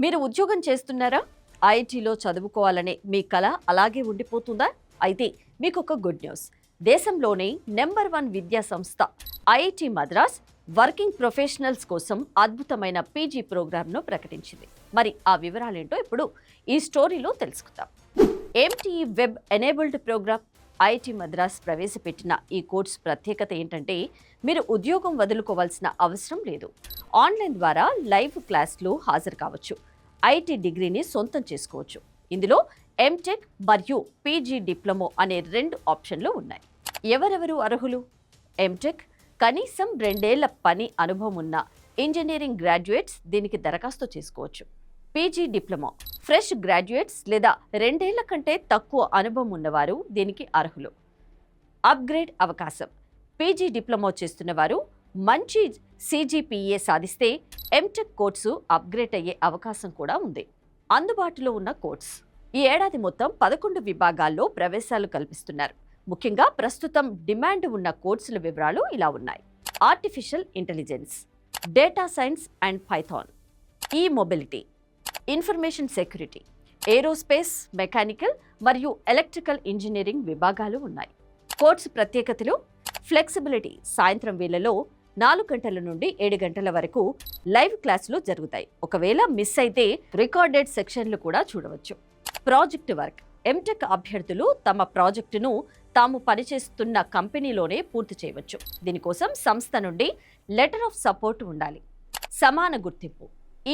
మీరు ఉద్యోగం చేస్తున్నారా? ఐఐటీలో చదువుకోవాలనే మీ కల అలాగే ఉండిపోతుందా? అయితే మీకు ఒక గుడ్ న్యూస్. దేశంలోనే నెంబర్ 1 విద్యా సంస్థ ఐఐటి మద్రాస్ వర్కింగ్ ప్రొఫెషనల్స్ కోసం అద్భుతమైన పీజీ ప్రోగ్రామ్ను ప్రకటించింది. మరి ఆ వివరాలేంటో ఇప్పుడు ఈ స్టోరీలో తెలుసుకుందాం. MTE web enabled program IIT Madras ప్రవేశపెట్టిన ఈ కోర్సు ప్రత్యేకత ఏంటంటే, మీరు ఉద్యోగం వదులుకోవాల్సిన అవసరం లేదు. ఆన్లైన్ ద్వారా లైవ్ క్లాస్లు హాజరు కావచ్చు. ఐటీ డిగ్రీని సొంతం చేసుకోవచ్చు. ఇందులో ఎంటెక్ మరియు పీజీ డిప్లొమో అనే 2 ఆప్షన్లు ఉన్నాయి. ఎవరెవరు అర్హులు? ఎంటెక్ కనీసం 2 ఏళ్ల పని అనుభవం ఉన్న ఇంజనీరింగ్ గ్రాడ్యుయేట్స్ దీనికి దరఖాస్తు చేసుకోవచ్చు. పీజీ డిప్లొమా ఫ్రెష్ గ్రాడ్యుయేట్స్ లేదా 2 ఏళ్ల కంటే తక్కువ అనుభవం ఉన్నవారు దీనికి అర్హులు. అప్గ్రేడ్ అవకాశం. పీజీ డిప్లొమా చేస్తున్న వారు మంచి CGPA సాధిస్తే ఎంటెక్ కోర్సు అప్గ్రేడ్ అయ్యే అవకాశం కూడా ఉంది. అందుబాటులో ఉన్న కోర్స్. ఈ ఏడాది మొత్తం 11 విభాగాల్లో ప్రవేశాలు కల్పిస్తున్నారు. ముఖ్యంగా ప్రస్తుతం డిమాండ్ ఉన్న కోర్సుల వివరాలు ఇలా ఉన్నాయి. Artificial intelligence, data science and Python, mobility, information security, aerospace, mechanical మరియు ఎలక్ట్రికల్ ఇంజనీరింగ్ విభాగాలు ఉన్నాయి. కోర్సు ప్రత్యేకతలు: ఫ్లెక్సిబిలిటీ. సాయంత్రం వేళలో 4 గంటల నుండి 7 గంటల వరకు లైవ్ క్లాసులు జరుగుతాయి. ఒకవేళ మిస్ అయితే రికార్డెడ్ సెక్షన్లు కూడా చూడవచ్చు. Project work. ఎంటెక్ అభ్యర్థులు తమ ప్రాజెక్టును తాము పనిచేస్తున్న కంపెనీలోనే పూర్తి చేయవచ్చు. దీనికోసం సంస్థ నుండి లెటర్ ఆఫ్ సపోర్ట్ ఉండాలి. సమాన గుర్తింపు.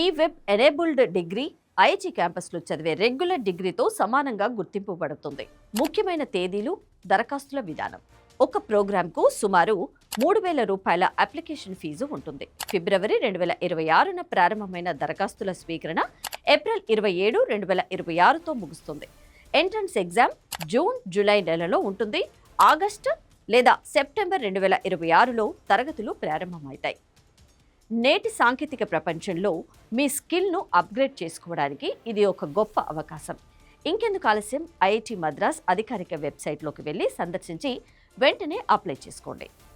ఈ వెబ్ ఎనేబుల్డ్ డిగ్రీ ఐఐటి క్యాంపస్లో చదివే రెగ్యులర్ డిగ్రీతో సమానంగా గుర్తింపు పడుతుంది. ముఖ్యమైన తేదీలు, దరఖాస్తుల విధానం. ఒక ప్రోగ్రాంకు సుమారు 3,000 రూపాయల అప్లికేషన్ ఫీజు ఉంటుంది. ఫిబ్రవరి 2026న ప్రారంభమైన దరఖాస్తుల స్వీకరణ ఏప్రిల్ 27, 2026తో ముగుస్తుంది. ఎంట్రన్స్ ఎగ్జామ్ జూన్, జూలై నెలలో ఉంటుంది. ఆగస్టు లేదా సెప్టెంబర్ 2026లో తరగతులు ప్రారంభమవుతాయి. నేటి సాంకేతిక ప్రపంచంలో మీ స్కిల్ను అప్గ్రేడ్ చేసుకోవడానికి ఇది ఒక గొప్ప అవకాశం. ఇంకెందుకు ఆలస్యం? ఐఐటి మద్రాస్ అధికారిక వెబ్సైట్లోకి వెళ్ళి సందర్శించి వెంటనే అప్లై చేసుకోండి.